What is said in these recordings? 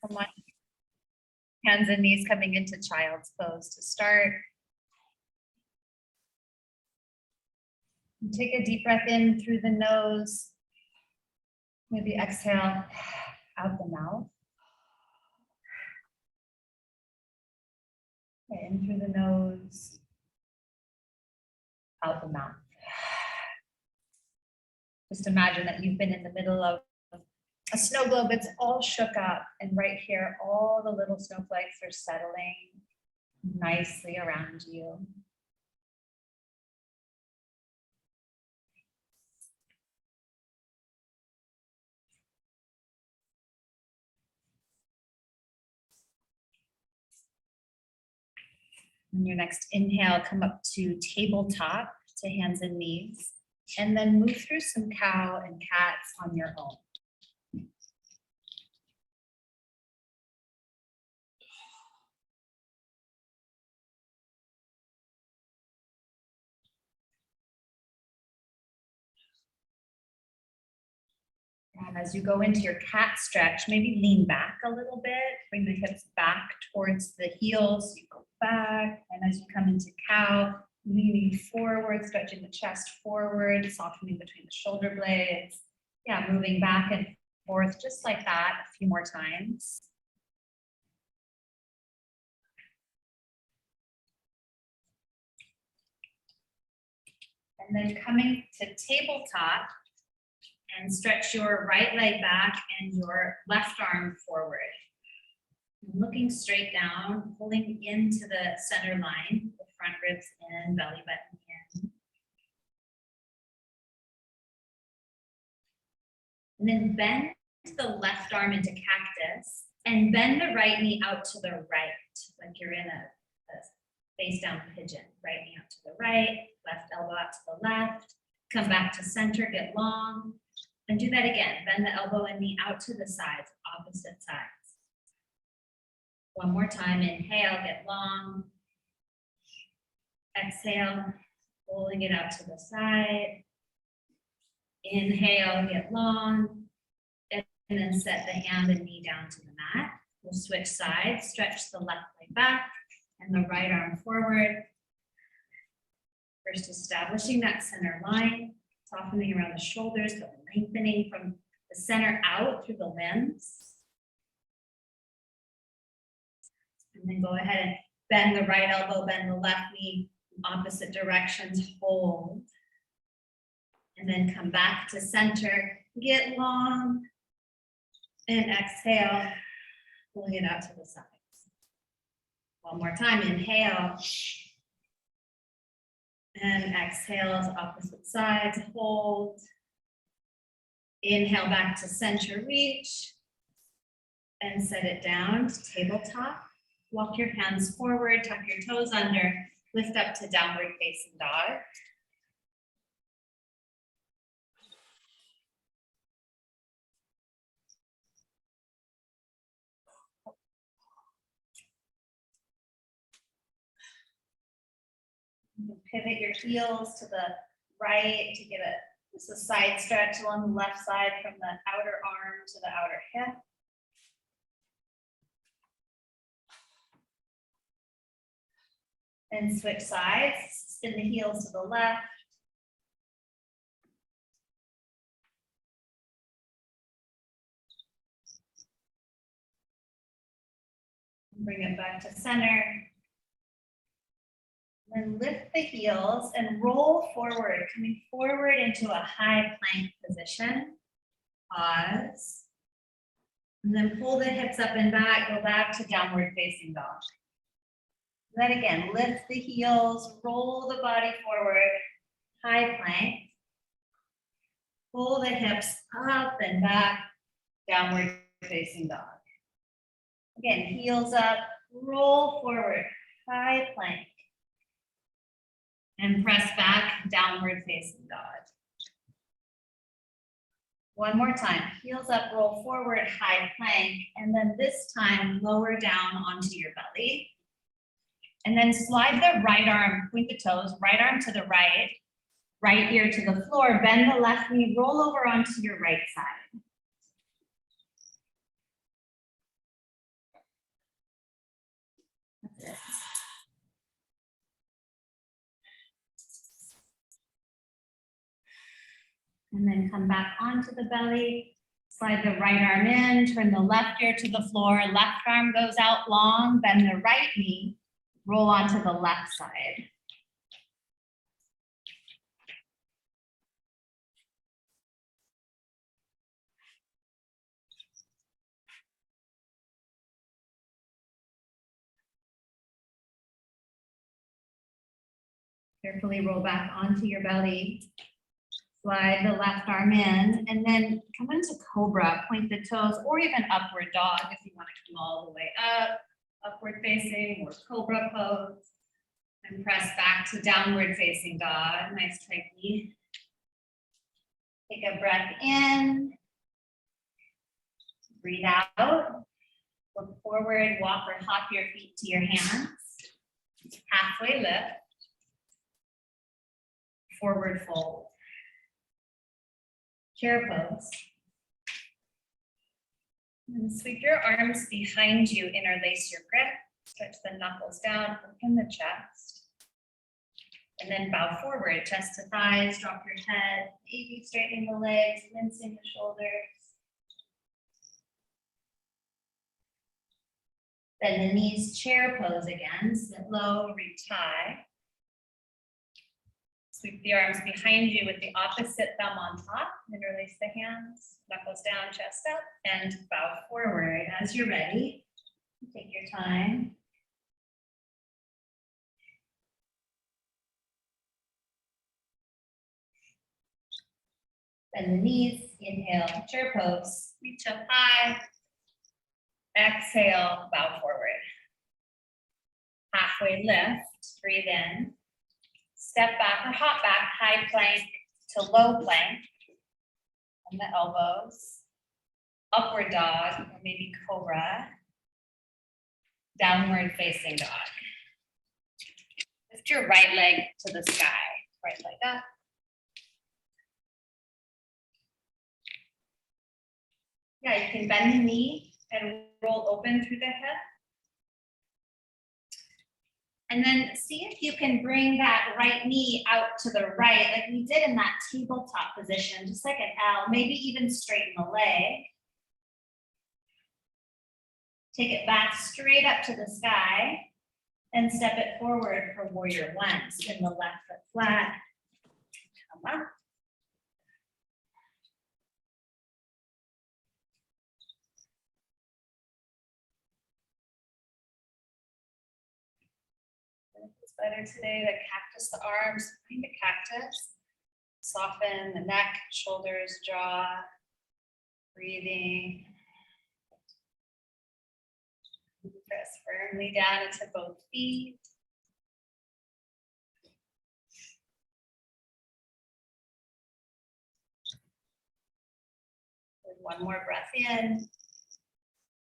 Come on. Hands and knees coming into child's pose to start. And take a deep breath in through the nose. Maybe exhale out the mouth. In through the nose, out the mouth. Just imagine that you've been in the middle of a snow globe. It's all shook up, and right here, all the little snowflakes are settling nicely around you. On your next inhale, come up to tabletop, to hands and knees, and then move through some cow and cats on your own. And as you go into your cat stretch, maybe lean back a little bit, bring the hips back towards the heels, you go back, and as you come into cow, leaning forward, stretching the chest forward, softening between the shoulder blades. Yeah, moving back and forth just like that a few more times. And then coming to tabletop, and stretch your right leg back and your left arm forward. Looking straight down, pulling into the center line, the front ribs in, belly button in. And then bend the left arm into cactus and bend the right knee out to the right, like you're in a face down pigeon. Right knee out to the right, left elbow out to the left. Come back to center, get long. And do that again. Bend the elbow and knee out to the sides, opposite sides. One more time. Inhale, get long. Exhale, pulling it out to the side. Inhale, get long. And then set the hand and knee down to the mat. We'll switch sides. Stretch the left leg back and the right arm forward. First, establishing that center line. Softening around the shoulders, but lengthening from the center out through the limbs. And then go ahead and bend the right elbow, bend the left knee in opposite directions, hold. And then come back to center, get long, and exhale, pulling it out to the sides. One more time, inhale. And exhale to opposite sides, hold. Inhale back to center, reach. And set it down to tabletop. Walk your hands forward, tuck your toes under, lift up to downward facing dog. You can pivot your heels to the right to get just a side stretch along the left side from the outer arm to the outer hip. And switch sides, spin the heels to the left. Bring it back to center. Then lift the heels and roll forward, coming forward into a high plank position. Pause. And then pull the hips up and back, go back to downward facing dog. Then again, lift the heels, roll the body forward, high plank. Pull the hips up and back, downward facing dog. Again, heels up, roll forward, high plank. And press back, downward facing dog. One more time, heels up, roll forward, high plank, and then this time lower down onto your belly. And then slide the right arm, point the toes, right arm to the right, right ear to the floor, bend the left knee, roll over onto your right side. And then come back onto the belly. Slide the right arm in, turn the left ear to the floor, left arm goes out long, bend the right knee, roll onto the left side. Carefully roll back onto your belly. Slide the left arm in and then come into cobra, point the toes, or even upward dog if you want to come all the way up, upward facing or cobra pose. And press back to downward facing dog. Nice technique. Take a breath in. Breathe out. Look forward, walk or hop your feet to your hands. Halfway lift. Forward fold. Chair pose. And sweep your arms behind you, interlace your grip, stretch the knuckles down, open the chest. And then bow forward, chest to thighs, drop your head, maybe straightening the legs, mincing the shoulders. Bend the knees, chair pose again, sit low, reach high. Sweep the arms behind you with the opposite thumb on top, interlace the hands, knuckles down, chest up, and bow forward. As you're ready, take your time. Bend the knees, inhale, chair pose, reach up high. Exhale, bow forward. Halfway lift, breathe in. Step back or hop back, high plank to low plank. On the elbows. Upward dog, or maybe cobra. Downward facing dog. Lift your right leg to the sky. Right leg up. Yeah, you can bend the knee and roll open through the hip. And then see if you can bring that right knee out to the right, like we did in that tabletop position, just like an L, maybe even straighten the leg. Take it back straight up to the sky and step it forward for warrior one. Spin the left foot flat, come up. Better today, the cactus, the arms, find a cactus. Soften the neck, shoulders, jaw, breathing. Press firmly down into both feet. One more breath in.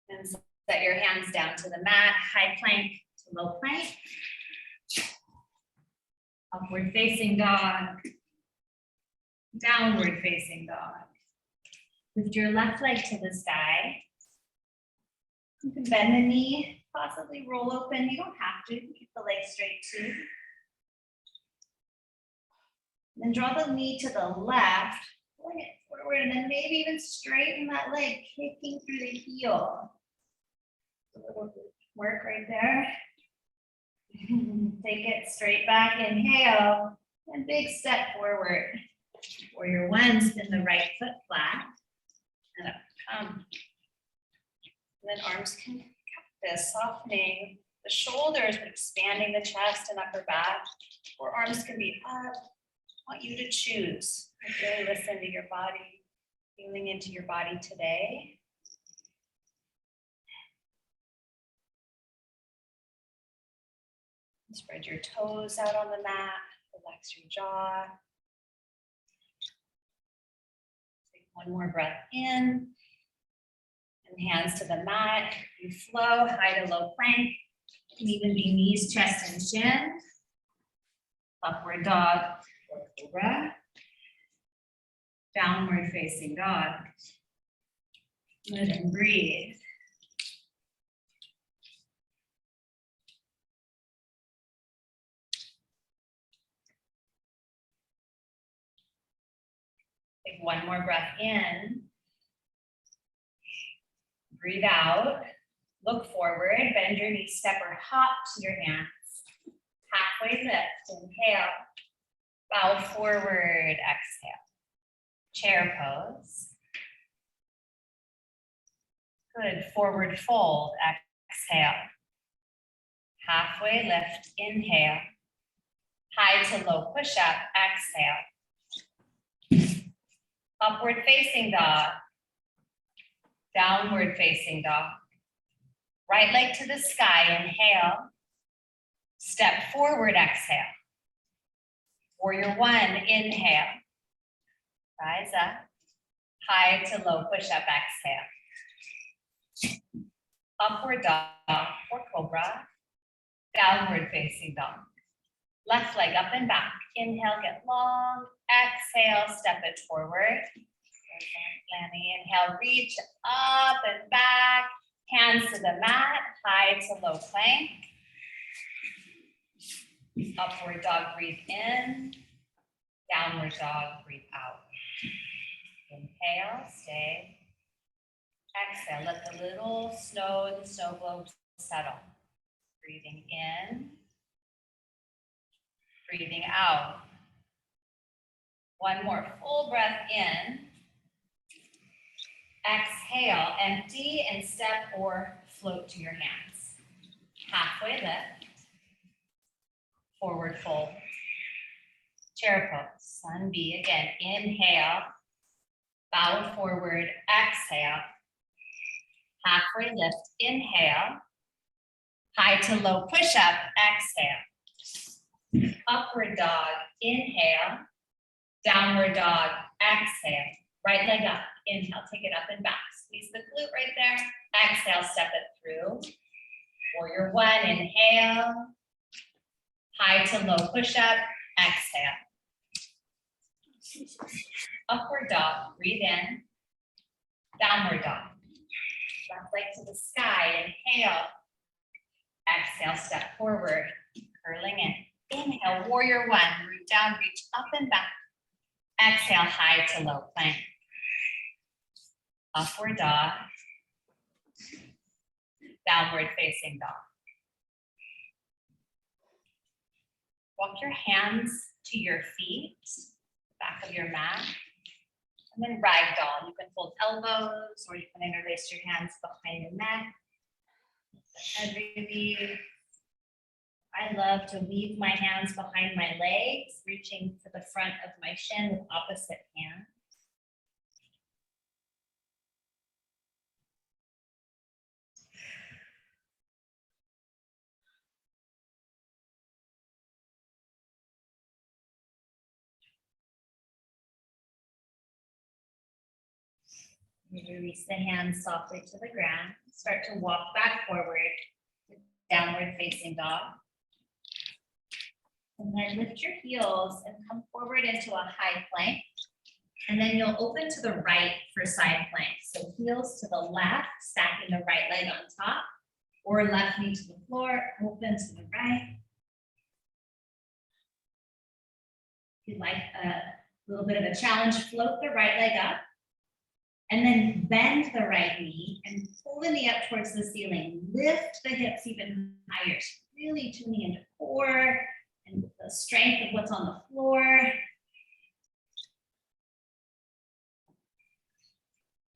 And set your hands down to the mat, high plank to low plank. Upward facing dog, downward facing dog. Lift your left leg to the sky. You can bend the knee, possibly roll open. You don't have to, you can keep the leg straight too. Then draw the knee to the left, pulling it forward, and then maybe even straighten that leg, kicking through the heel. A little work right there. Take it straight back, inhale, and big step forward. Warrior one, spin the right foot flat, and up, come. And then arms can cactus, softening the shoulders, but expanding the chest and upper back. Or arms can be up. I want you to choose. Really listen to your body, feeling into your body today. Spread your toes out on the mat, relax your jaw. Take one more breath in. And hands to the mat. You flow, high to low plank. It can even be knees, chest, and shin. Upward dog or cobra. Downward facing dog. Good, and breathe. Take one more breath in. Breathe out. Look forward. Bend your knees, step or hop to your hands. Halfway lift. Inhale. Bow forward. Exhale. Chair pose. Good. Forward fold. Exhale. Halfway lift. Inhale. High to low push up. Exhale. Upward facing dog. Downward facing dog. Right leg to the sky. Inhale. Step forward. Exhale. Warrior one. Inhale. Rise up. High to low push up. Exhale. Upward dog or cobra. Downward facing dog. Left leg up and back. Inhale, get long. Exhale, step it forward. Landing. Inhale, reach up and back. Hands to the mat. High to low plank. Upward dog, breathe in. Downward dog, breathe out. Inhale, stay. Exhale, let the little snow globe settle. Breathing in. Breathing out. One more full breath in. Exhale, empty and step or float to your hands. Halfway lift. Forward fold. Chair pose. Sun B again. Inhale. Bow forward. Exhale. Halfway lift. Inhale. High to low push up. Exhale. Upward dog. Inhale. Downward dog. Exhale. Right leg up. Inhale. Take it up and back. Squeeze the glute right there. Exhale. Step it through. Warrior one. Inhale. High to low push up. Exhale. Upward dog. Breathe in. Downward dog. Left leg to the sky. Inhale. Exhale. Step forward. Curling in. Inhale. Warrior one. Root down. Reach up and back. Exhale. High to low plank. Upward dog. Downward facing dog. Walk your hands to your feet, back of your mat, and then ragdoll. You can fold elbows or you can interlace your hands behind your neck. Head relief. I love to weave my hands behind my legs, reaching to the front of my shin with opposite hand. Release the hands softly to the ground. Start to walk back forward, downward facing dog. And then lift your heels and come forward into a high plank. And then you'll open to the right for side plank. So heels to the left, stacking the right leg on top, or left knee to the floor, open to the right. If you'd like a little bit of a challenge, float the right leg up. And then bend the right knee and pull the knee up towards the ceiling. Lift the hips even higher. So really tuning into core and the strength of what's on the floor.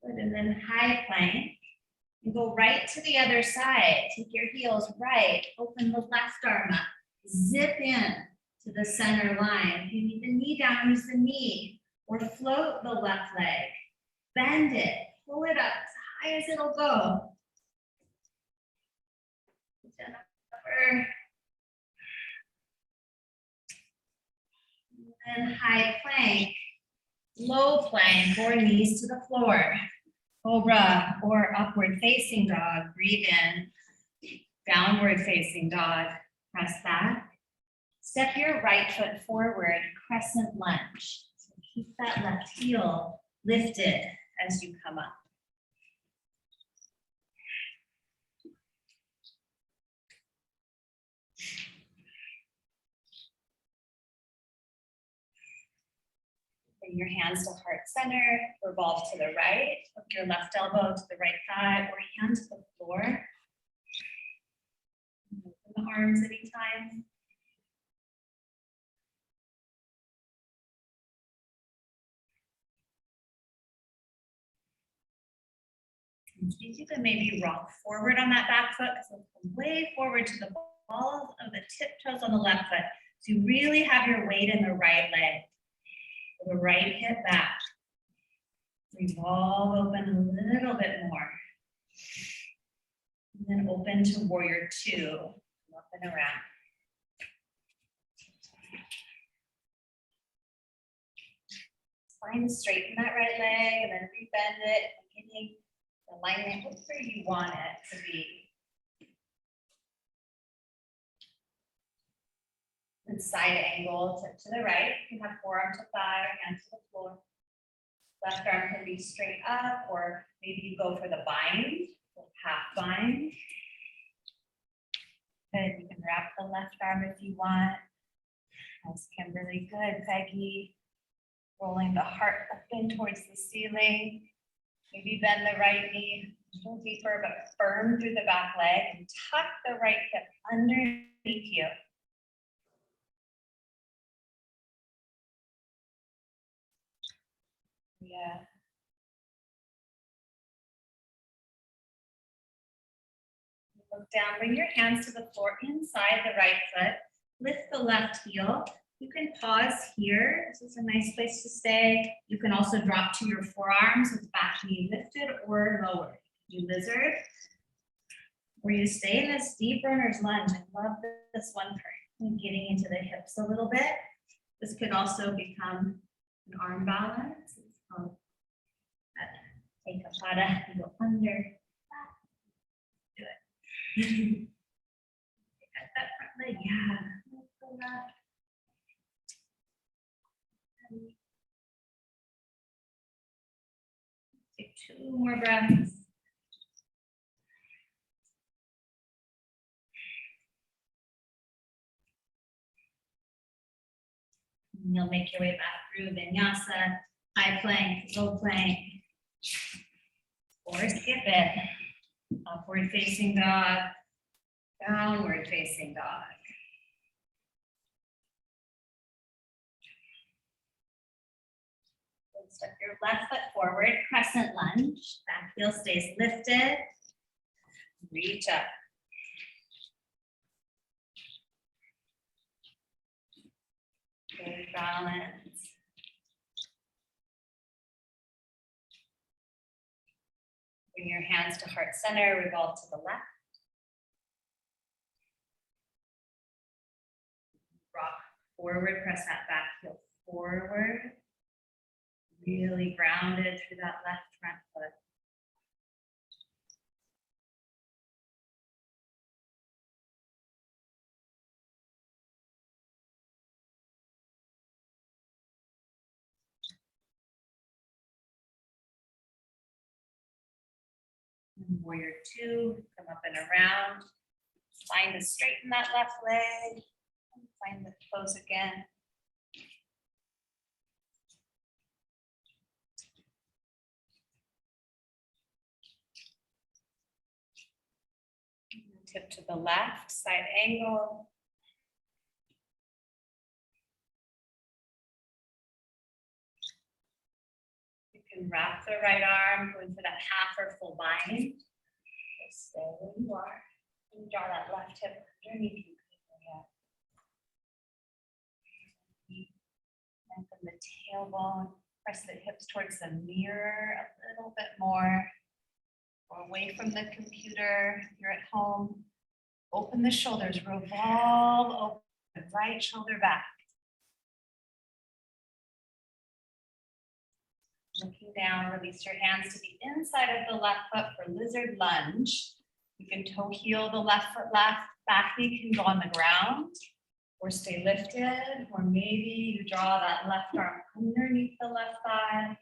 Good, and then high plank. And go right to the other side. Take your heels right. Open the left arm up. Zip in to the center line. If you need the knee down, use the knee. Or float the left leg. Bend it, pull it up as high as it'll go. And then high plank, low plank, or knees to the floor. Cobra or upward facing dog. Breathe in. Downward facing dog. Press back. Step your right foot forward, crescent lunge. So keep that left heel lifted as you come up. Bring your hands to heart center, revolve to the right, hook your left elbow to the right thigh or hand to the floor. Open the arms anytime. You can maybe rock forward on that back foot, so come way forward to the balls of the tiptoes on the left foot. So you really have your weight in the right leg. The right hip back. Revolve open a little bit more. And then open to warrior two. Up and around. Find to straighten that right leg and then rebend it, getting the alignment where you want it to be. And side angle to the right. You can have forearm to thigh or hand to the floor. Left arm can be straight up, or maybe you go for the bind, or half bind. Good. You can wrap the left arm if you want. Nice, Kimberly. Good, Peggy. Rolling the heart up in towards the ceiling. Maybe bend the right knee a little deeper, but firm through the back leg, and tuck the right hip underneath you. Yeah. Look down, bring your hands to the floor inside the right foot. Lift the left heel. You can pause here. This is a nice place to stay. You can also drop to your forearms with back knee lifted or lowered. You lizard. Or you stay in this deep runner's lunge. I love this one for getting into the hips a little bit. This could also become an arm balance. It's called take a pada, you go under. Do it. At that front leg, yeah. Go left. Take 2 more breaths. And you'll make your way back through Vinyasa, high plank, low plank, or skip it. Upward facing dog, downward facing dog. Step your left foot forward, crescent lunge. Back heel stays lifted. Reach up. Good balance. Bring your hands to heart center, revolve to the left. Rock forward, press that back heel forward. Really grounded through that left front foot. And warrior two, come up and around. Find to straighten that left leg. Find the pose again. Tip to the left, side angle. You can wrap the right arm, go into that half or full bind. Just stay where you are. And draw that left hip underneath you. Lengthen the tailbone. Press the hips towards the mirror a little bit more. Or away from the computer. You're at home. Open the shoulders. Revolve. Open the right shoulder back. Looking down, release your hands to the inside of the left foot for lizard lunge. You can toe heel the left foot left. Back knee can go on the ground or stay lifted. Or maybe you draw that left arm underneath the left thigh.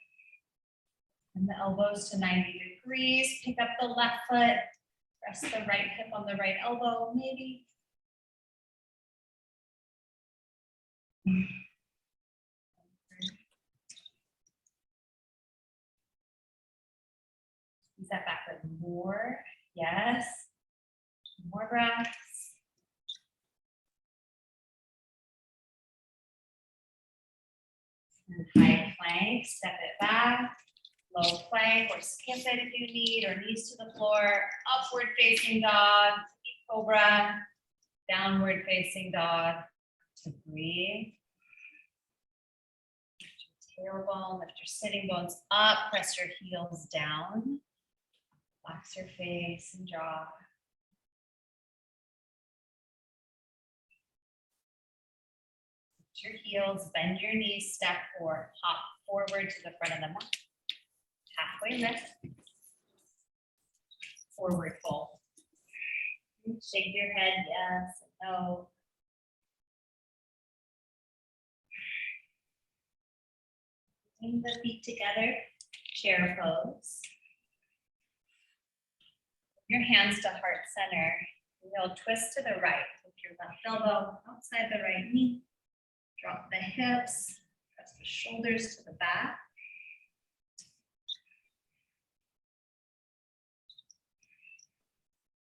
And the elbows to 90 degrees. Pick up the left foot. Press the right hip on the right elbow, maybe. that back with more. Yes. More breaths. And high plank, step it back. Low plank or skip it if you need, or knees to the floor. Upward facing dog, cobra. Downward facing dog to breathe. Lift your tailbone, lift your sitting bones up, press your heels down. Relax your face and jaw. Lift your heels, bend your knees, step forward, hop forward to the front of the mat. Halfway lift. Forward fold. Shake your head, yes, no. Bring the feet together, chair pose. Your hands to heart center. You'll twist to the right with your left elbow outside the right knee. Drop the hips, press the shoulders to the back.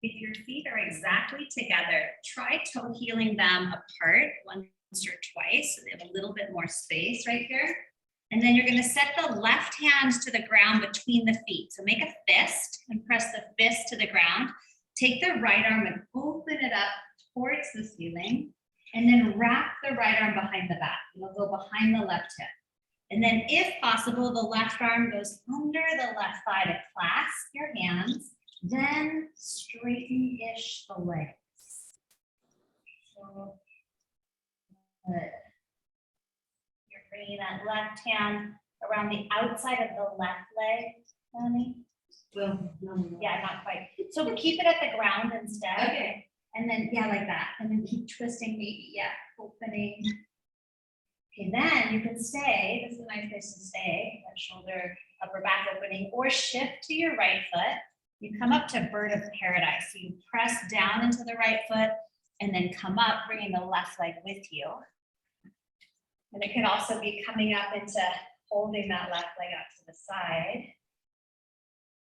If your feet are exactly together, try toe heeling them apart once or twice so they have a little bit more space right here. And then you're going to set the left hand to the ground between the feet. So make a fist and press the fist to the ground. Take the right arm and open it up towards the ceiling. And then wrap the right arm behind the back. You'll go behind the left hip. And then if possible, the left arm goes under the left thigh to clasp your hands. Then straighten-ish the legs. So, good. You're bringing that left hand around the outside of the left leg, Melanie. Well, no. Yeah, not quite. So keep it at the ground instead. Okay. And then, yeah, like that. And then keep twisting, maybe, yeah, opening. Okay, then you can stay. This is a nice place to stay. That shoulder, upper back opening, or shift to your right foot. You come up to bird of paradise. So you press down into the right foot and then come up, bringing the left leg with you. And it could also be coming up into holding that left leg out to the side.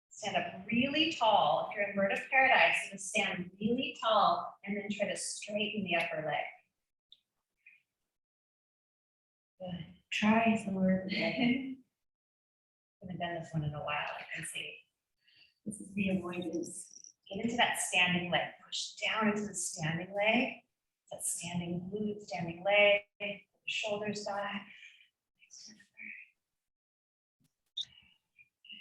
Stand up really tall. If you're in bird of paradise, you can stand really tall and then try to straighten the upper leg. Good. Try Thor. I haven't done this one in a while, I can see. This is the avoidance. Get into that standing leg. Push down into the standing leg. That standing glute, standing leg. Shoulders back.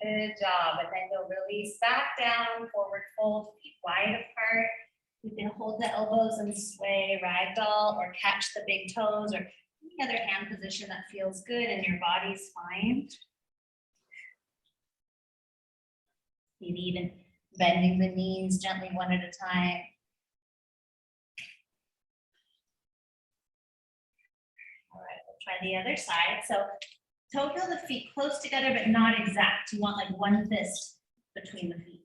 Good job. And then you'll release back down, forward fold, feet wide apart. You can hold the elbows and sway, ragdoll, or catch the big toes, or any other hand position that feels good and your body's fine. Maybe even bending the knees gently one at a time. All right, we'll try the other side. So toe heel the feet close together, but not exact. You want like one fist between the feet,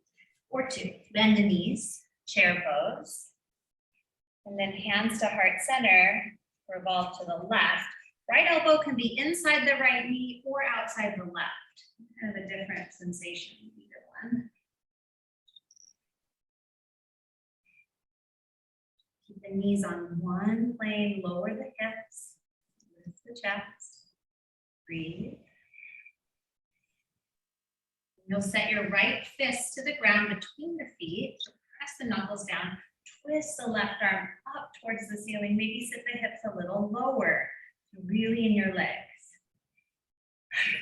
or two. Bend the knees, chair pose. And then hands to heart center, revolve to the left. Right elbow can be inside the right knee or outside the left. Kind of a different sensation, either one. Keep the knees on one plane, lower the hips, lift the chest, breathe. You'll set your right fist to the ground between the feet, press the knuckles down, twist the left arm up towards the ceiling, maybe sit the hips a little lower, really in your legs.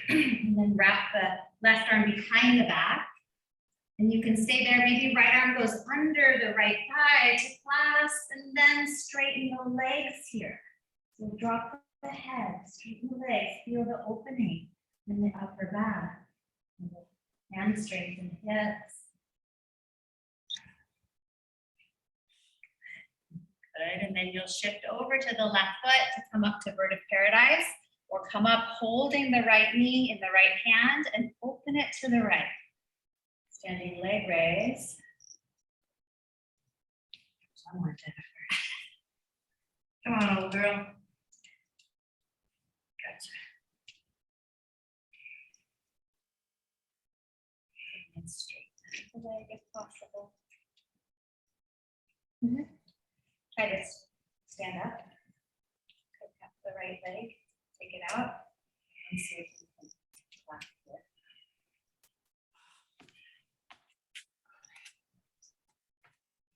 And then wrap the left arm behind the back. And you can stay there. Maybe right arm goes under the right thigh to clasp, and then straighten the legs here. So drop the head, straighten the legs, feel the opening in the upper back, and the hamstrings and hips. Good, and then you'll shift over to the left foot to come up to bird of paradise, or come up holding the right knee in the right hand and open it to the right. Standing leg raise. One more, Jennifer. Come on, old girl. Gotcha. And straight. the leg if possible. Try to stand up. Pick up the right leg, take it out, and see if you can left it.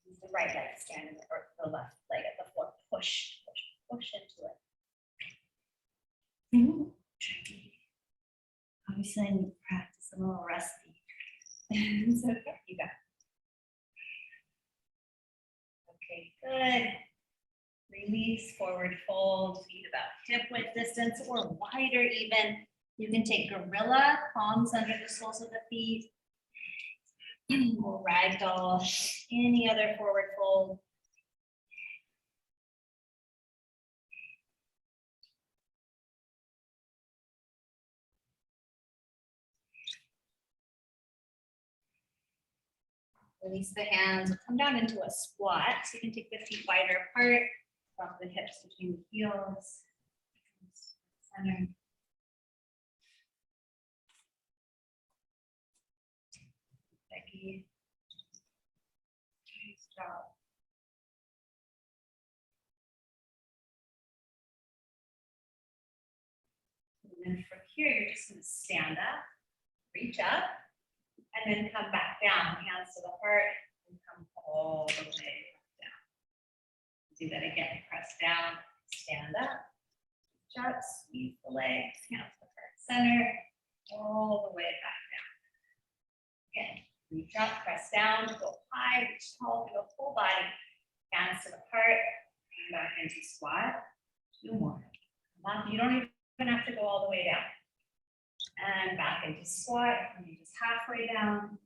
Use the right leg, stand in the left leg at the floor. Push, push, push into it. Tricky. Obviously, I need to practice. I'm a little rusty. It's okay. You got it. Okay, good. Release, forward fold, feet about hip width distance or wider even. You can take gorilla, palms under the soles of the feet, or ragdoll, any other forward fold. Release the hands, come down into a squat. So you can take the feet wider apart, drop the hips between the heels. Center. Becky. Nice job. And then from here, you're just going to stand up, reach up, and then come back down, hands to the heart, and come all the way down. Do that again, press down, stand up, reach up, squeeze the legs, hands to the heart center, all the way back down. Again, reach up, press down, go high, reach tall, go full body, hands to the heart, and back into squat. 2 more. You don't even have to go all the way down. And back into squat, and you just halfway down.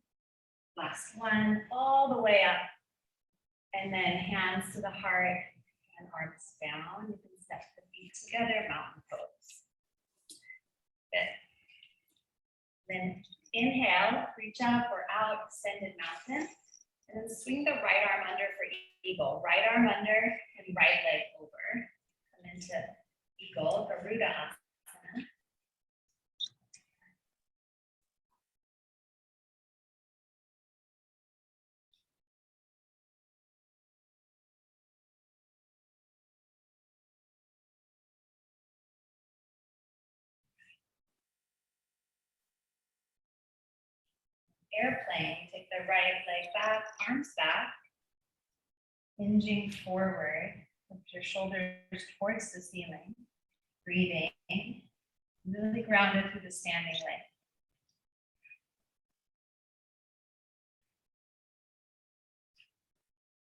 Last one, all the way up. And then hands to the heart and arms down. You can step the feet together, mountain pose. Good. Then inhale, reach up or out, extended mountain. And then swing the right arm under for eagle. Right arm under and right leg over. Come into eagle, Garuda Asana. Airplane, take the right leg back, arms back, hinging forward, lift your shoulders towards the ceiling, breathing, really grounded through the standing leg.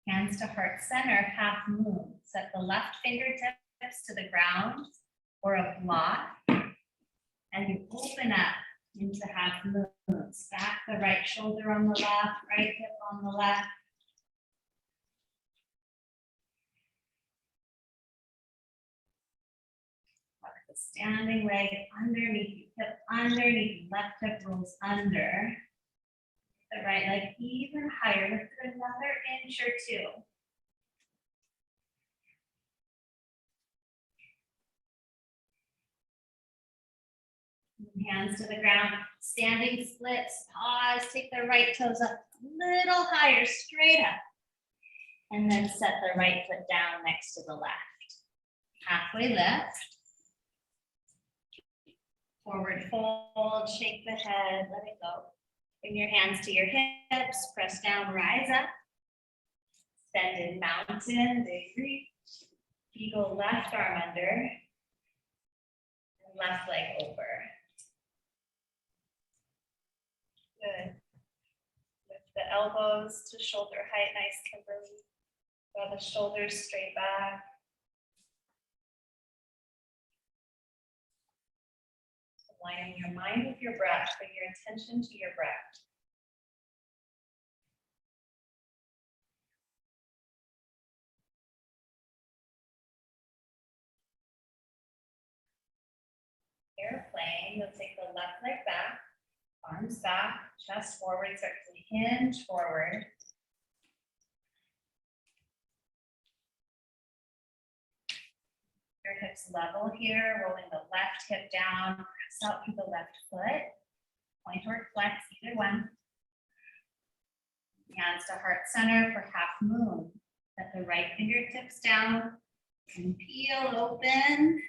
Hands to heart center, half moon. Set the left fingertips to the ground or a block, and you open up into half moons. Back the right shoulder on the left, right hip on the left. Tuck the standing leg underneath, hip underneath, left hip rolls under. The right leg even higher, lift it another inch or 2. Hands to the ground, standing splits, pause, take the right toes up a little higher, straight up. And then set the right foot down next to the left. Halfway lift. Forward fold, shake the head, let it go. Bring your hands to your hips, press down, rise up. Extended mountain, big reach. Eagle left arm under. And left leg over. Good. Lift the elbows to shoulder height, nice Kimberly. Draw the shoulders straight back. Aligning your mind with your breath, bring your attention to your breath. Airplane, you'll take the left leg back, arms back, chest forward, start to hinge forward. Your hips level here, rolling the left hip down, press out through the left foot, point or flex, either one. Hands to heart center for half moon. Set the right fingertips down and peel open.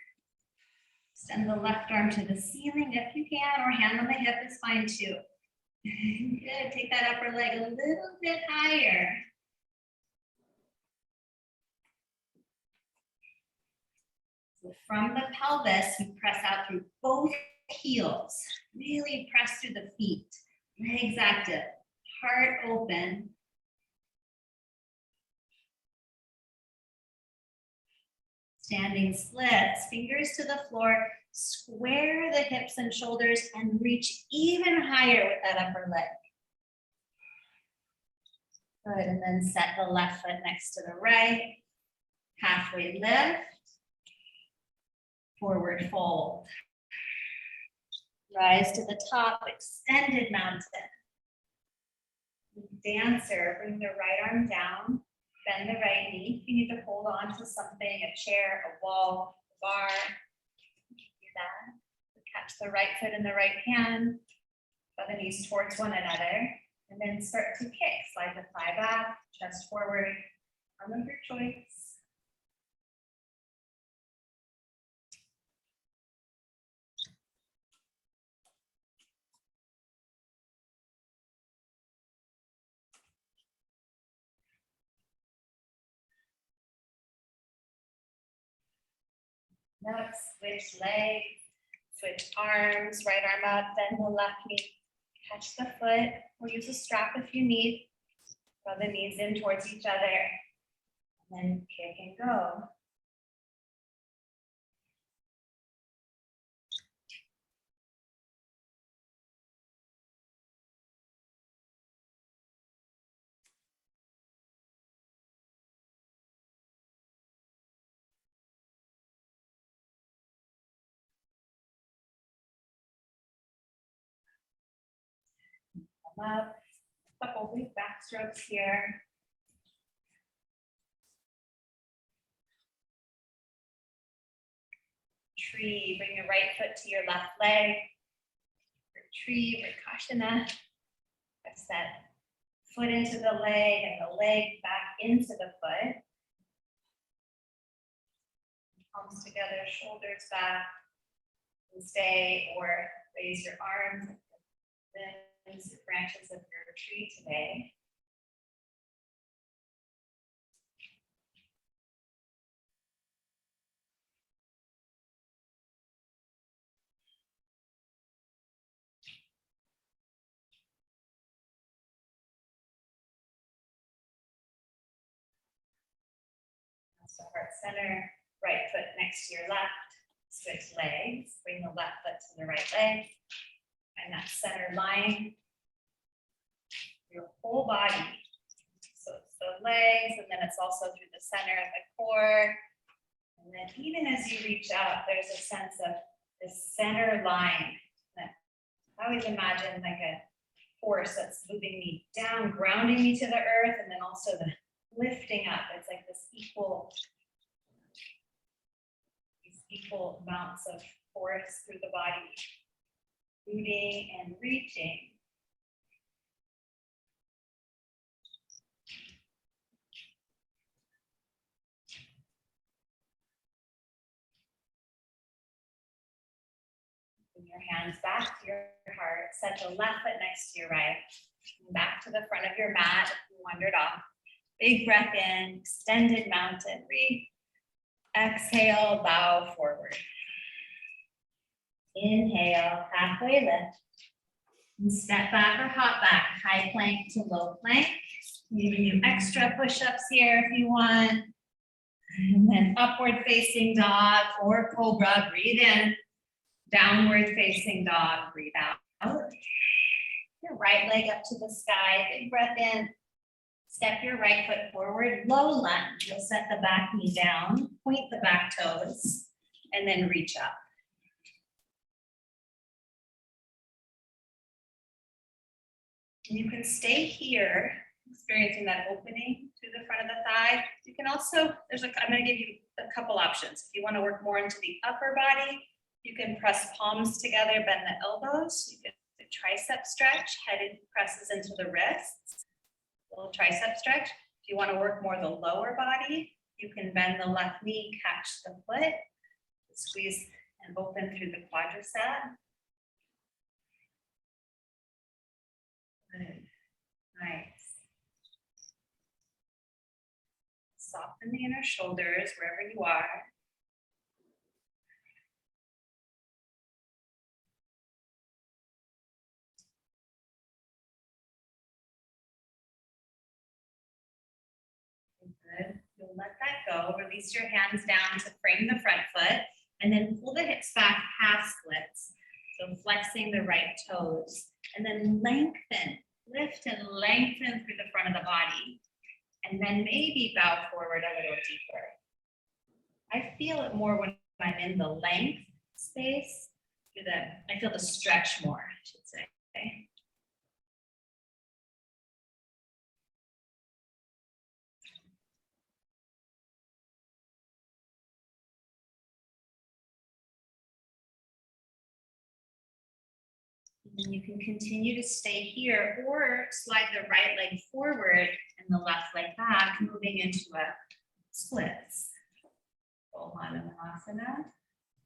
Extend the left arm to the ceiling if you can, or hand on the hip is fine too. Good, take that upper leg a little bit higher. So from the pelvis, you press out through both heels. Really press through the feet. Legs active, heart open. Standing splits, fingers to the floor, square the hips and shoulders and reach even higher with that upper leg. Good, and then set the left foot next to the right. Halfway lift. Forward fold. Rise to the top, extended mountain. Dancer, bring the right arm down, bend the right knee. If you need to hold on to something, a chair, a wall, a bar, do that. Catch the right foot in the right hand, draw the knees towards one another, and then start to kick. Slide the thigh back, chest forward, arm of your choice. Next, switch legs, switch arms, right arm up, bend the left knee, catch the foot, or use a strap if you need. Draw the knees in towards each other, and then kick and go. Come up, couple big back strokes here. Tree, bring your right foot to your left leg. Tree, Vrikashana. Press that foot into the leg and the leg back into the foot. Palms together, shoulders back. And stay or raise your arms, limbs, branches of your tree today. So heart center, right foot next to your left. Switch legs, bring the left foot to the right leg. And that center line, your whole body. So it's the legs, and then it's also through the center of the core. And then even as you reach out, there's a sense of the center line. I always imagine like a force that's moving me down, grounding me to the earth, and then also the lifting up. It's like this equal amounts of force through the body, rooting and reaching. Bring your hands back to your heart. Set the left foot next to your right. Back to the front of your mat if you wandered off. Big breath in, extended mountain. Breathe. Exhale, bow forward. Inhale, halfway lift. And step back or hop back. High plank to low plank. You can do extra push-ups here if you want. And then upward facing dog or cobra. Breathe in. Downward facing dog. Breathe out. Your right leg up to the sky. Big breath in. Step your right foot forward, low lunge. You'll set the back knee down, point the back toes, and then reach up. And you can stay here, experiencing that opening through the front of the thigh. You can also, I'm going to give you a couple options. If you want to work more into the upper body, you can press palms together, bend the elbows. You can tricep stretch, head presses into the wrists. little tricep stretch. If you want to work more the lower body, you can bend the left knee, catch the foot, squeeze and open through the quadricep. Good. Nice. Soften the inner shoulders wherever you are. Good. You'll let that go. Release your hands down to frame the front foot and then pull the hips back half splits. So flexing the right toes and then lengthen, lift and lengthen through the front of the body. And then maybe bow forward a little deeper. I feel it more when I'm in the length space. I feel the stretch more, I should say. Okay. And you can continue to stay here or slide the right leg forward and the left leg back, moving into a splits. Full Asana.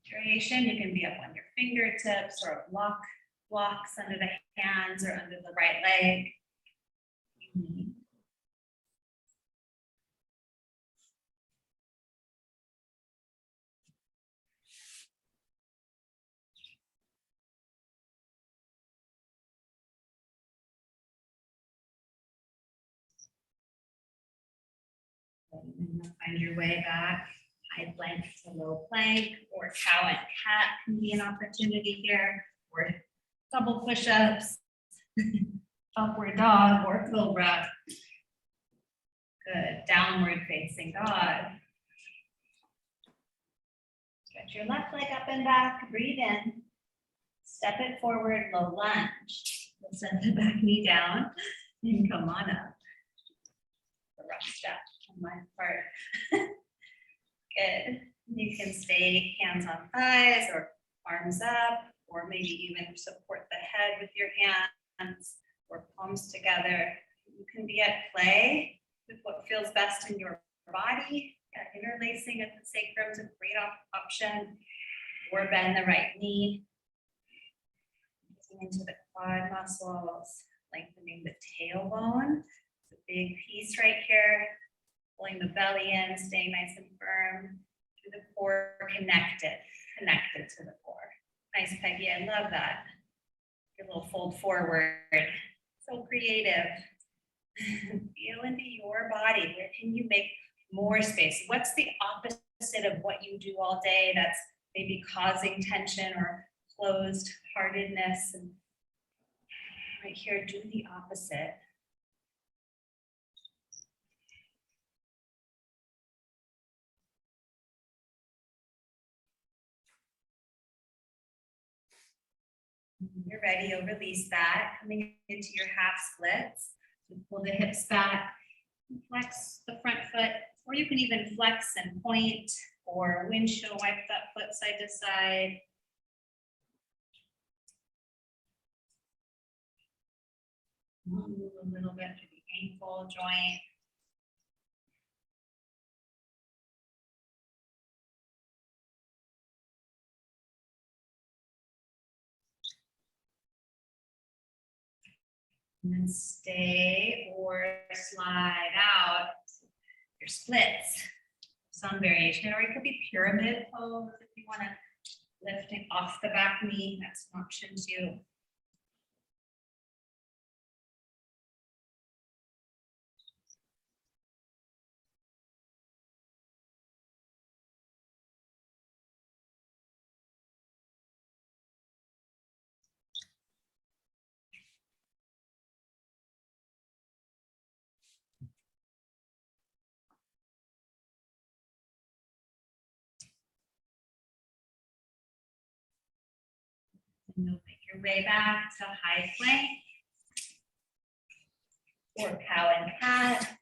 Duration, you can be up on your fingertips or blocks under the hands or under the right leg. Find your way back, high plank to low plank, or cow and cat can be an opportunity here, or double push-ups, upward dog, or cobra. Good, downward facing dog. Stretch your left leg up and back, breathe in, step it forward, low lunge. We'll send the back knee down and come on up. A rough step on my part. Good. You can stay hands on thighs or arms up, or maybe even support the head with your hands or palms together. You can be at play with what feels best in your body. Yeah, interlacing at the sacrum is a great option, or bend the right knee. Into the quad muscles, lengthening the tailbone. It's a big piece right here. Pulling the belly in, staying nice and firm. To the core, connected to the core. Nice, Peggy, I love that. Your little fold forward. So creative. Feel into your body. Where can you make more space? What's the opposite of what you do all day that's maybe causing tension or closed heartedness? And right here, do the opposite. When you're ready, you'll release that, coming into your half splits. So pull the hips back, flex the front foot, or you can even flex and point, or windshield wipe that foot side to side. Move a little bit to the ankle joint. And then stay or slide out your splits. Some variation, or it could be pyramid pose if you want to lift it off the back knee. That's an option too. And you'll make your way back to high plank or cow and cat,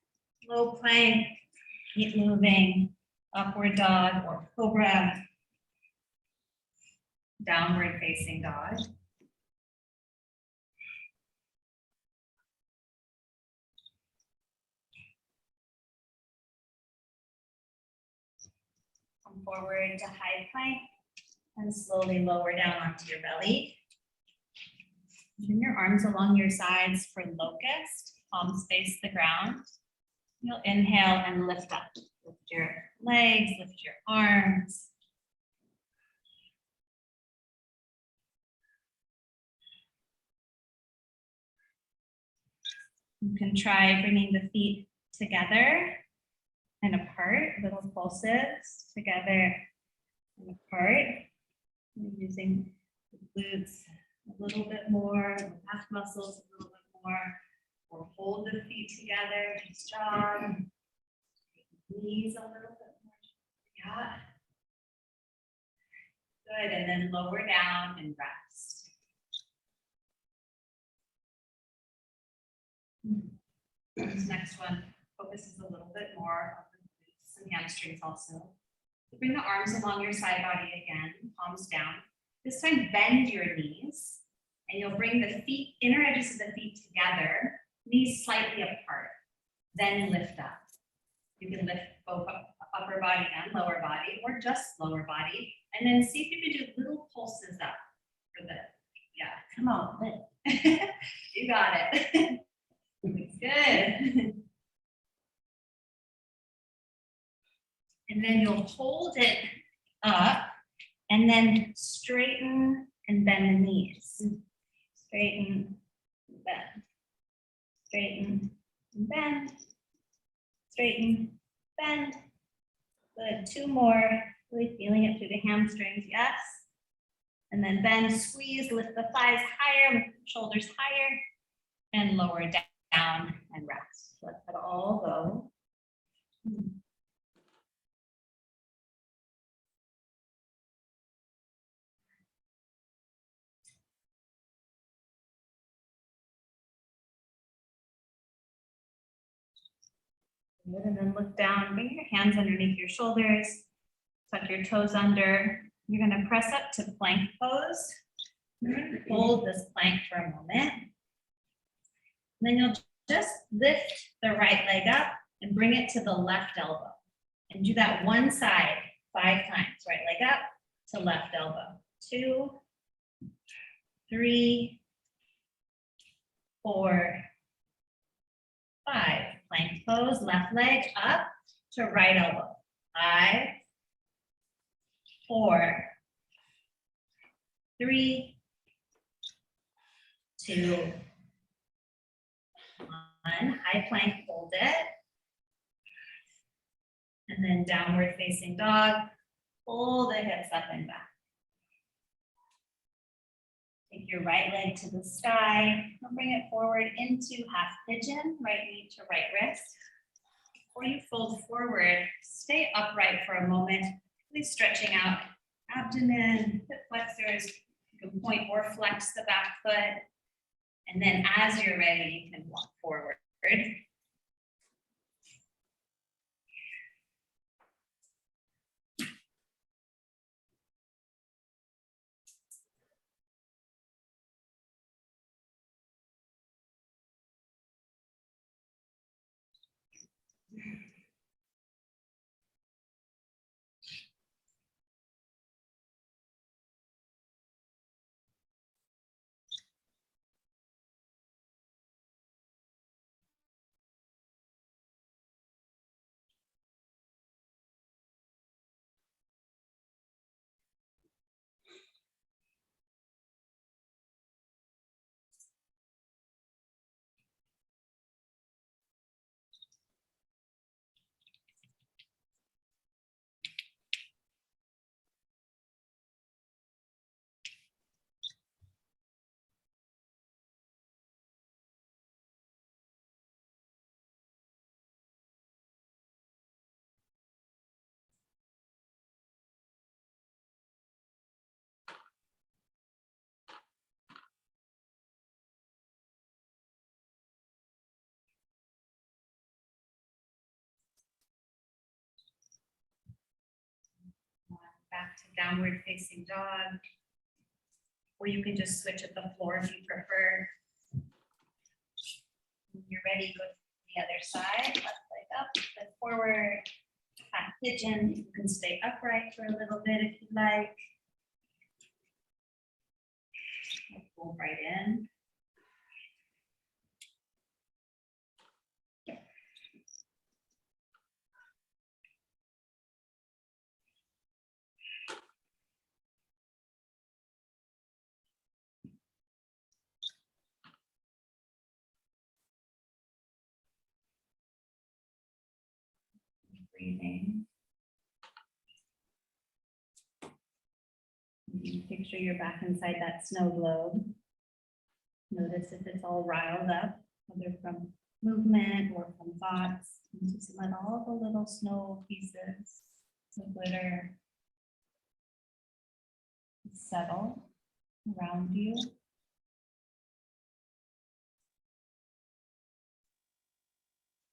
low plank, keep moving, upward dog or cobra, downward facing dog. forward to high plank and slowly lower down onto your belly. Bring your arms along your sides for locust, palms face the ground. You'll inhale and lift up. Lift your legs, lift your arms. You can try bringing the feet together and apart, little pulses together and apart. Using the glutes a little bit more, the back muscles a little bit more, or hold the feet together, just jog. Knees a little bit more. Yeah. Good, and then lower down and rest. This next one focuses a little bit more on the glutes and hamstrings also. So bring the arms along your side body again, palms down. This time bend your knees, and you'll bring the feet, inner edges of the feet together, knees slightly apart, then lift up. You can lift both upper body and lower body, or just lower body, and then see if you can do little pulses up for the, yeah, come on. You got it. Good. And then you'll hold it up and then straighten and bend the knees. Straighten, bend. Straighten and bend. Straighten, bend. Good. Two more. Really feeling it through the hamstrings. Yes. And then bend, squeeze, lift the thighs higher, lift the shoulders higher, and lower down and rest. Let that all go. Good. And then look down, bring your hands underneath your shoulders, tuck your toes under. You're going to press up to plank pose. You're going to hold this plank for a moment. And then you'll just lift the right leg up and bring it to the left elbow. And do that one side 5 times. Right leg up to left elbow. 2, 3, 4, 5. Plank pose, left leg up to right elbow. 5, 4, 3, 2, 1. High plank, hold it. And then downward facing dog. Pull the hips up and back. Take your right leg to the sky. Bring it forward into half pigeon, right knee to right wrist. Before you fold forward, stay upright for a moment, really stretching out abdomen, hip flexors. You can point or flex the back foot. And then as you're ready, you can walk forward. Back to downward facing dog. Or you can just switch at the floor if you prefer. When you're ready, go to the other side. Left leg up, then forward. Half pigeon. You can stay upright for a little bit if you like. Pull right in. Breathing. You can picture you're back inside that snow globe. Notice if it's all riled up, whether from movement or from thoughts. And just let all the little snow pieces, the glitter, settle around you.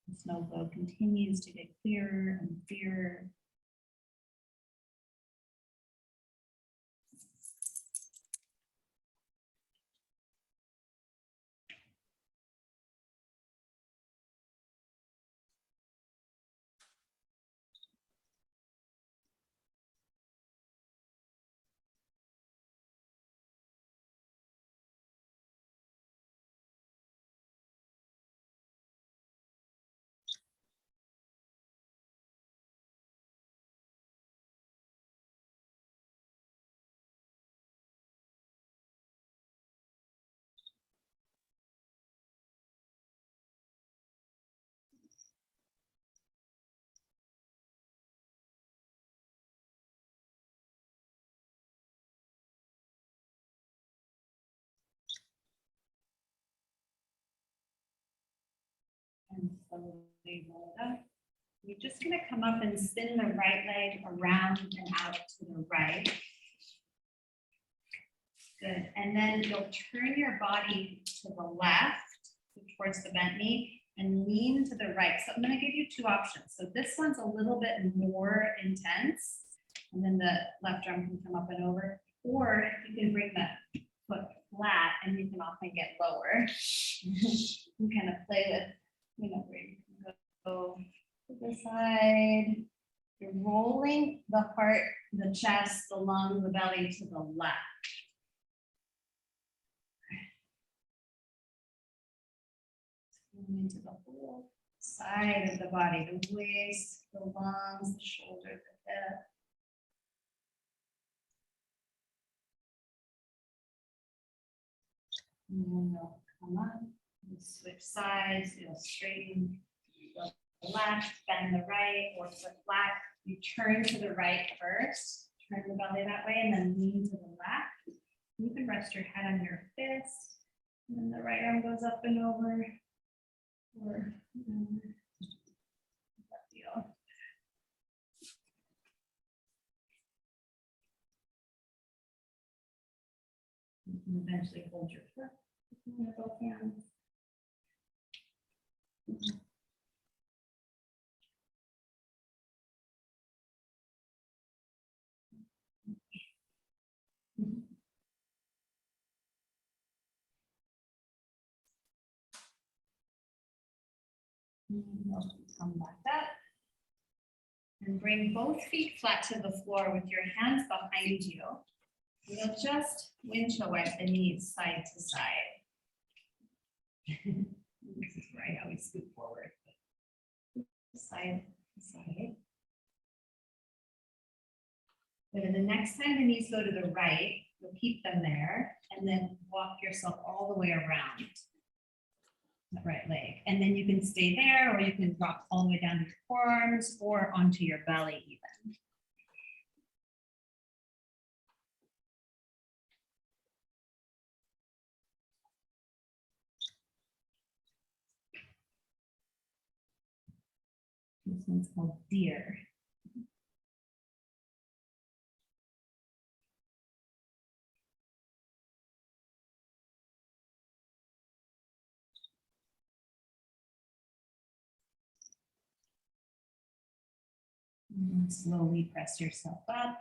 The snow globe continues to get clearer and clearer. And slowly roll it up. You're just going to come up and spin the right leg around and out to the right. Good. And then you'll turn your body to the left, towards the bent knee, and lean to the right. So I'm going to give you two options. So this one's a little bit more intense, and then the left arm can come up and over. Or you can bring the foot flat, and you can often get lower. You kind of play with, you know, where you can go to the side. You're rolling the heart, the chest, the lung, the belly to the left. Into the whole side of the body, the waist, the lungs, the shoulder, the hip. And then you'll come up, you'll switch sides, you'll straighten the left, bend the right, or foot flat. You turn to the right first, turn the belly that way, and then lean to the left. You can rest your head on your fist, and then the right arm goes up and over. Or that deal. You can eventually hold your foot with both hands. Come back up and bring both feet flat to the floor with your hands behind you. You'll just windshield wipe the knees side to side. This is where I always scoot forward. Side to side. But then the next time the knees go to the right, you'll keep them there and then walk yourself all the way around that right leg. And then you can stay there, or you can drop all the way down to your forearms or onto your belly even. This one's called deer. And slowly press yourself up.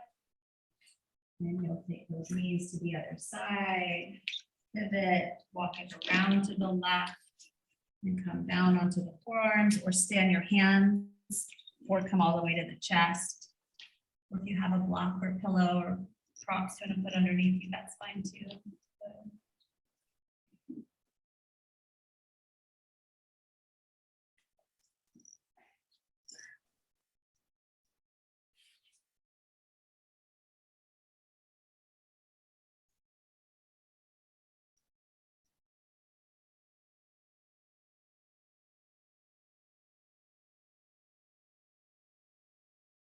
And you'll take those knees to the other side. Pivot, walk it around to the left, and come down onto the forearms, or stand your hands or come all the way to the chest. Or if you have a block or pillow or props you want to put underneath you, that's fine too.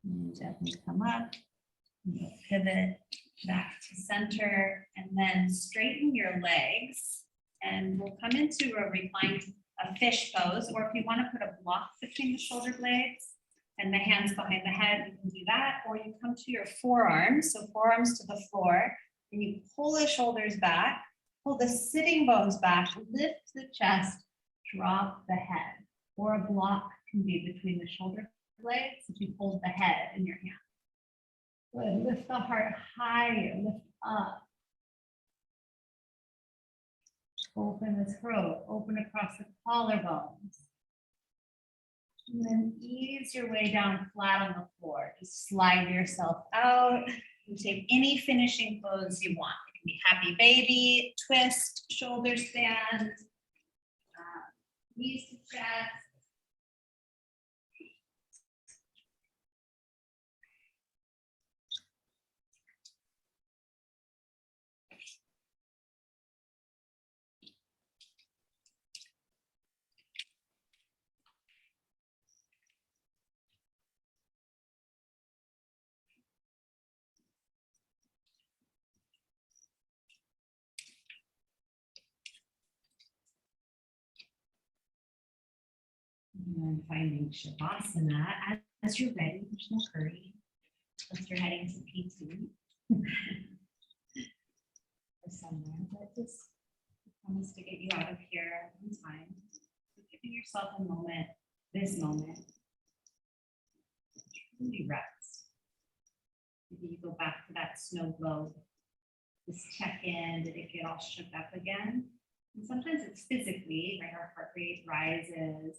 And gently come up, and you'll pivot back to center, and then straighten your legs. And we'll come into a reclined, a fish pose, or if you want to put a block between the shoulder blades and the hands behind the head, you can do that. Or you come to your forearms, so forearms to the floor, and you pull the shoulders back, pull the sitting bones back, lift the chest, drop the head. Or a block can be between the shoulder blades if you hold the head in your hand. Good. Lift the heart higher, lift up. Open the throat, open across the collarbones. And then ease your way down flat on the floor. Just slide yourself out. You take any finishing pose you want. It can be happy baby, twist, shoulder stand, knees to chest. And finding Shavasana. As you're ready, there's no hurry. Unless you're heading to PT or somewhere, but just promise to get you out of here in time. So giving yourself a moment, this moment, to truly rest. Maybe you go back to that snow globe. Just check in. Did it get all shook up again? And sometimes it's physically, right? Our heart rate rises.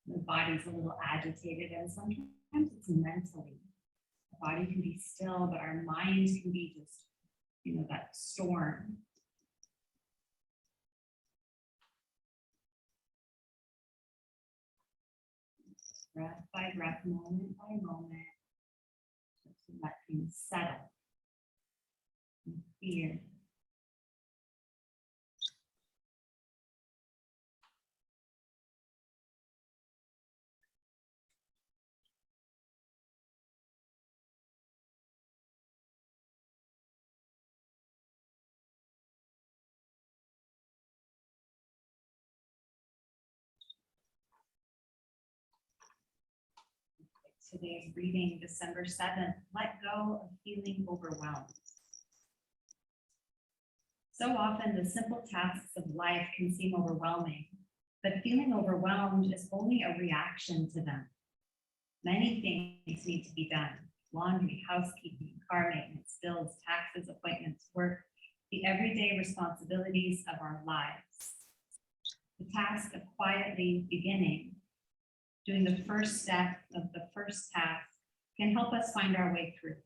The body's a little agitated, and sometimes it's mentally. The body can be still, but our minds can be just, that storm. Breath by breath, moment by moment, just to let things settle and clear. Today's reading, December 7th, let go of feeling overwhelmed. So often the simple tasks of life can seem overwhelming, but feeling overwhelmed is only a reaction to them. Many things need to be done: laundry, housekeeping, car maintenance, bills, taxes, appointments, work, the everyday responsibilities of our lives. The task of quietly beginning, doing the first step of the first task, can help us find our way through.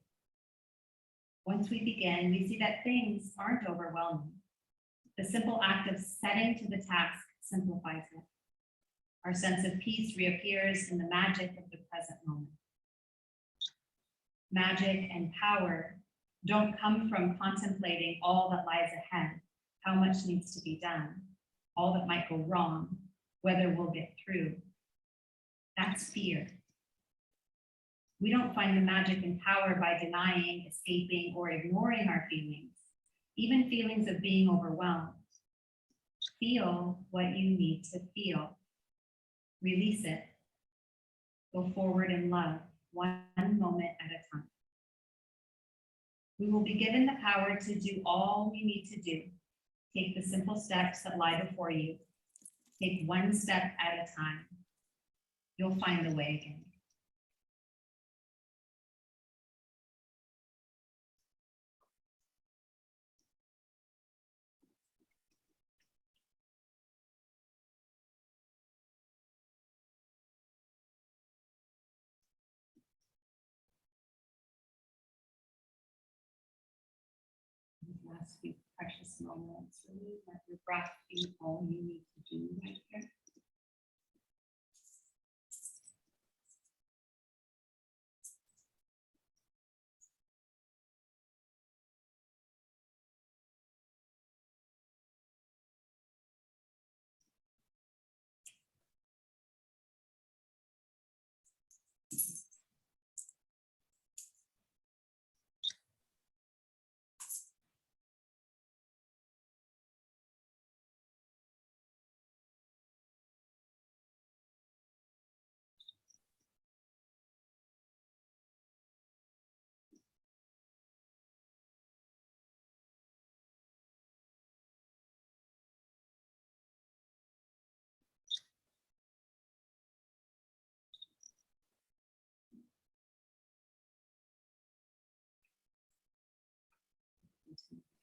Once we begin, we see that things aren't overwhelming. The simple act of setting to the task simplifies it. Our sense of peace reappears in the magic of the present moment. Magic and power don't come from contemplating all that lies ahead, how much needs to be done, all that might go wrong, whether we'll get through. That's fear. We don't find the magic and power by denying, escaping, or ignoring our feelings, even feelings of being overwhelmed. Feel what you need to feel. Release it. Go forward in love, one moment at a time. We will be given the power to do all we need to do. Take the simple steps that lie before you. Take one step at a time. You'll find the way again. precious moments. Really let your breath be all you need to do right here.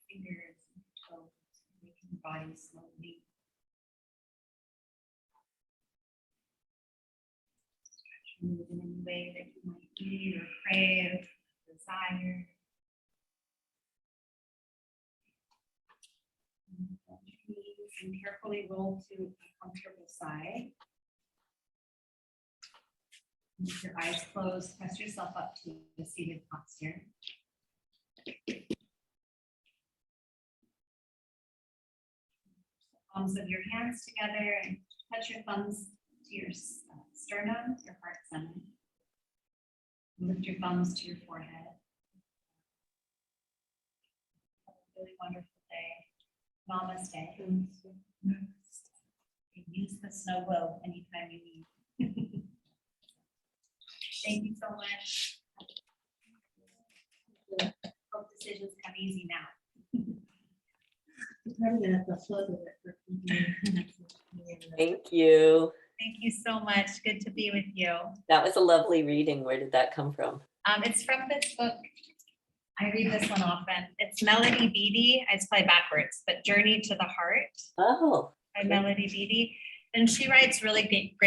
Fingers and toes, making the body slowly move in any way that you might need or crave, desire. And carefully roll to a comfortable side. With your eyes closed, press yourself up to a seated posture. Palms of your hands together and touch your thumbs to your sternum, your heart center. Lift your thumbs to your forehead. Have a really wonderful day. Namaste. Use the snow globe anytime you need. Thank you so much. Hope decisions come easy now. Thank you. Thank you so much. Good to be with you. That was a lovely reading. Where did that come from? It's from this book. I read this one often. It's Melody Beattie. I just play backwards, but Journey to the Heart Oh. by Melody Beattie. And she writes really great